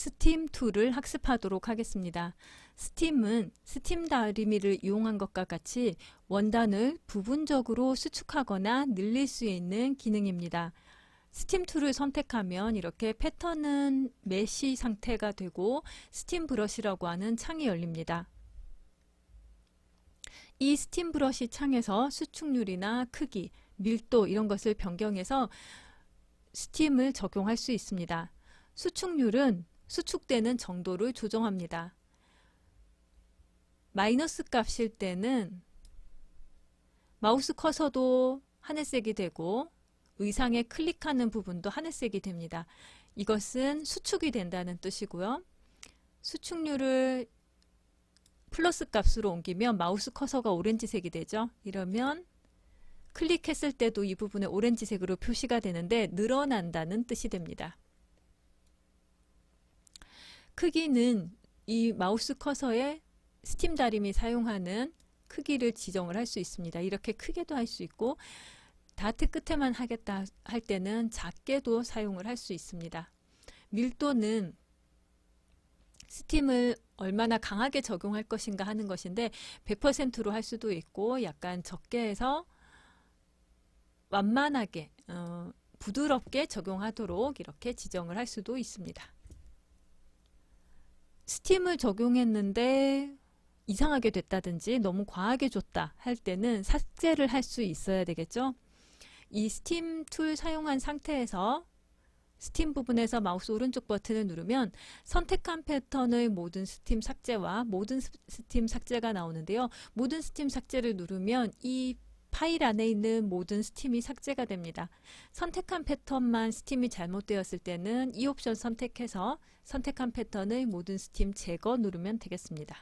스팀 툴을 학습하도록 하겠습니다. 스팀은 스팀 다리미를 이용한 것과 같이 원단을 부분적으로 수축하거나 늘릴 수 있는 기능입니다. 스팀 툴을 선택하면 이렇게 패턴은 메쉬 상태가 되고 스팀 브러쉬라고 하는 창이 열립니다. 이 스팀 브러쉬 창에서 수축률이나 크기, 밀도 이런 것을 변경해서 스팀을 적용할 수 있습니다. 수축률은 수축되는 정도를 조정합니다. 마이너스 값일 때는 마우스 커서도 하늘색이 되고 의상에 클릭하는 부분도 하늘색이 됩니다. 이것은 수축이 된다는 뜻이고요. 수축률을 플러스 값으로 옮기면 마우스 커서가 오렌지색이 되죠. 이러면 클릭했을 때도 이 부분에 오렌지색으로 표시가 되는데 늘어난다는 뜻이 됩니다. 크기는 이 마우스 커서에 스팀 다림이 사용하는 크기를 지정을 할 수 있습니다. 이렇게 크게도 할 수 있고 다트 끝에만 하겠다 할 때는 작게도 사용을 할 수 있습니다. 밀도는 스팀을 얼마나 강하게 적용할 것인가 하는 것인데 100%로 할 수도 있고 약간 적게 해서 완만하게 부드럽게 적용하도록 이렇게 지정을 할 수도 있습니다. 스팀을 적용했는데 이상하게 됐다든지 너무 과하게 줬다 할 때는 삭제를 할 수 있어야 되겠죠. 이 스팀 툴 사용한 상태에서 스팀 부분에서 마우스 오른쪽 버튼을 누르면 선택한 패턴의 모든 스팀 삭제와 모든 스팀 삭제가 나오는데요. 모든 스팀 삭제를 누르면 이 파일 안에 있는 모든 스팀이 삭제가 됩니다. 선택한 패턴만 스팀이 잘못되었을 때는 이 옵션 선택해서 선택한 패턴의 모든 스팀 제거 누르면 되겠습니다.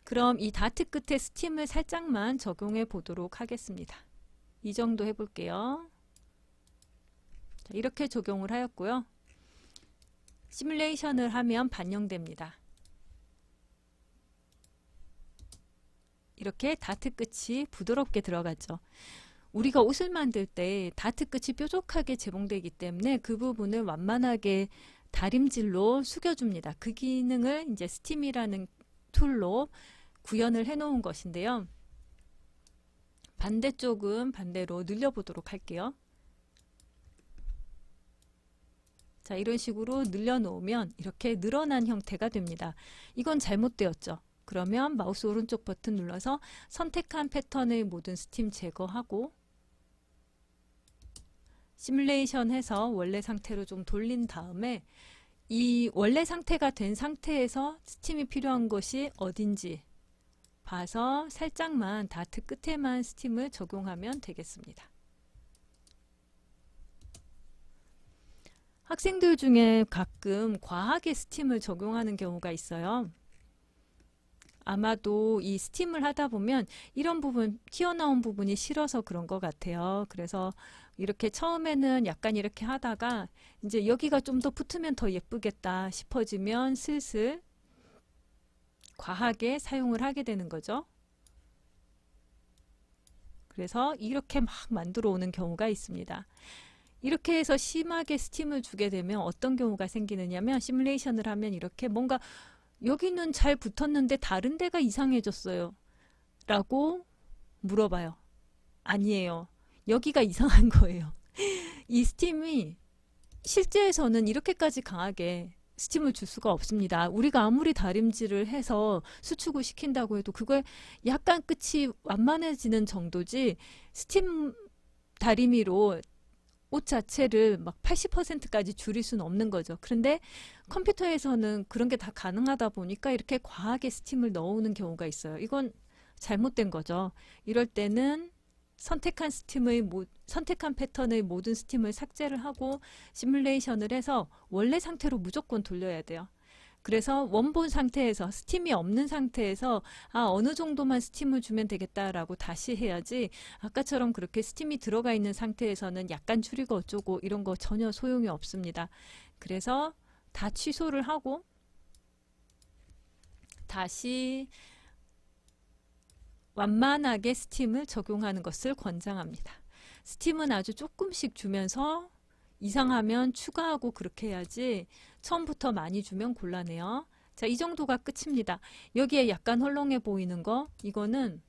그럼 이 다트 끝에 스팀을 살짝만 적용해 보도록 하겠습니다. 이 정도 해볼게요. 자, 이렇게 적용을 하였고요. 시뮬레이션을 하면 반영됩니다. 이렇게 다트 끝이 부드럽게 들어가죠. 우리가 옷을 만들 때 다트 끝이 뾰족하게 재봉되기 때문에 그 부분을 완만하게 다림질로 숙여줍니다. 그 기능을 이제 스팀이라는 툴로 구현을 해 놓은 것인데요. 반대쪽은 반대로 늘려보도록 할게요. 자, 이런 식으로 늘려놓으면 이렇게 늘어난 형태가 됩니다. 이건 잘못되었죠. 그러면 마우스 오른쪽 버튼 눌러서 선택한 패턴의 모든 스팀 제거하고 시뮬레이션 해서 원래 상태로 좀 돌린 다음에 이 원래 상태가 된 상태에서 스팀이 필요한 것이 어딘지 봐서 살짝만 다트 끝에만 스팀을 적용하면 되겠습니다. 학생들 중에 가끔 과하게 스팀을 적용하는 경우가 있어요. 아마도 이 스팀을 하다 보면 이런 부분, 튀어나온 부분이 싫어서 그런 것 같아요. 그래서 이렇게 처음에는 약간 이렇게 하다가 이제 여기가 좀 더 붙으면 더 예쁘겠다 싶어지면 슬슬 과하게 사용을 하게 되는 거죠. 그래서 이렇게 막 만들어 오는 경우가 있습니다. 이렇게 해서 심하게 스팀을 주게 되면 어떤 경우가 생기느냐면 시뮬레이션을 하면 이렇게 뭔가 여기는 잘 붙었는데 다른 데가 이상해졌어요 라고 물어봐요. 아니에요. 여기가 이상한 거예요. 이 스팀이 실제에서는 이렇게까지 강하게 스팀을 줄 수가 없습니다. 우리가 아무리 다림질을 해서 수축을 시킨다고 해도 그걸 약간 끝이 완만해지는 정도지 스팀 다리미로 옷 자체를 막 80%까지 줄일 수는 없는 거죠. 그런데 컴퓨터에서는 그런 게 다 가능하다 보니까 이렇게 과하게 스팀을 넣어오는 경우가 있어요. 이건 잘못된 거죠. 이럴 때는 선택한 패턴의 모든 스팀을 삭제를 하고 시뮬레이션을 해서 원래 상태로 무조건 돌려야 돼요. 그래서 원본 상태에서 스팀이 없는 상태에서 어느 정도만 스팀을 주면 되겠다라고 다시 해야지 아까처럼 그렇게 스팀이 들어가 있는 상태에서는 약간 줄이고 어쩌고 이런 거 전혀 소용이 없습니다. 그래서 다 취소를 하고 다시 완만하게 스팀을 적용하는 것을 권장합니다. 스팀은 아주 조금씩 주면서 이상하면 추가하고 그렇게 해야지 처음부터 많이 주면 곤란해요. 자, 이 정도가 끝입니다. 여기에 약간 헐렁해 보이는 거, 이거는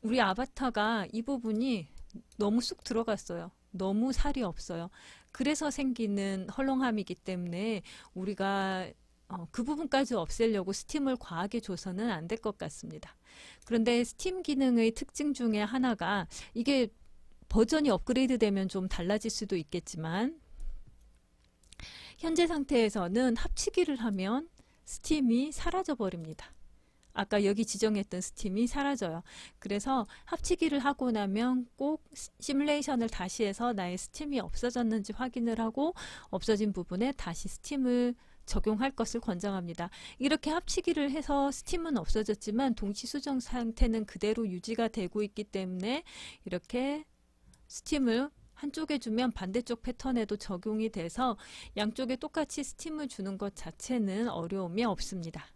우리 아바타가 이 부분이 너무 쑥 들어갔어요. 너무 살이 없어요. 그래서 생기는 헐렁함이기 때문에 우리가 그 부분까지 없애려고 스팀을 과하게 줘서는 안 될 것 같습니다. 그런데 스팀 기능의 특징 중에 하나가, 이게 버전이 업그레이드 되면 좀 달라질 수도 있겠지만 현재 상태에서는 합치기를 하면 스팀이 사라져 버립니다. 아까 여기 지정했던 스팀이 사라져요. 그래서 합치기를 하고 나면 꼭 시뮬레이션을 다시 해서 나의 스팀이 없어졌는지 확인을 하고 없어진 부분에 다시 스팀을 적용할 것을 권장합니다. 이렇게 합치기를 해서 스팀은 없어졌지만 동시 수정 상태는 그대로 유지가 되고 있기 때문에 이렇게 스팀을 한쪽에 주면 반대쪽 패턴에도 적용이 돼서 양쪽에 똑같이 스팀을 주는 것 자체는 어려움이 없습니다.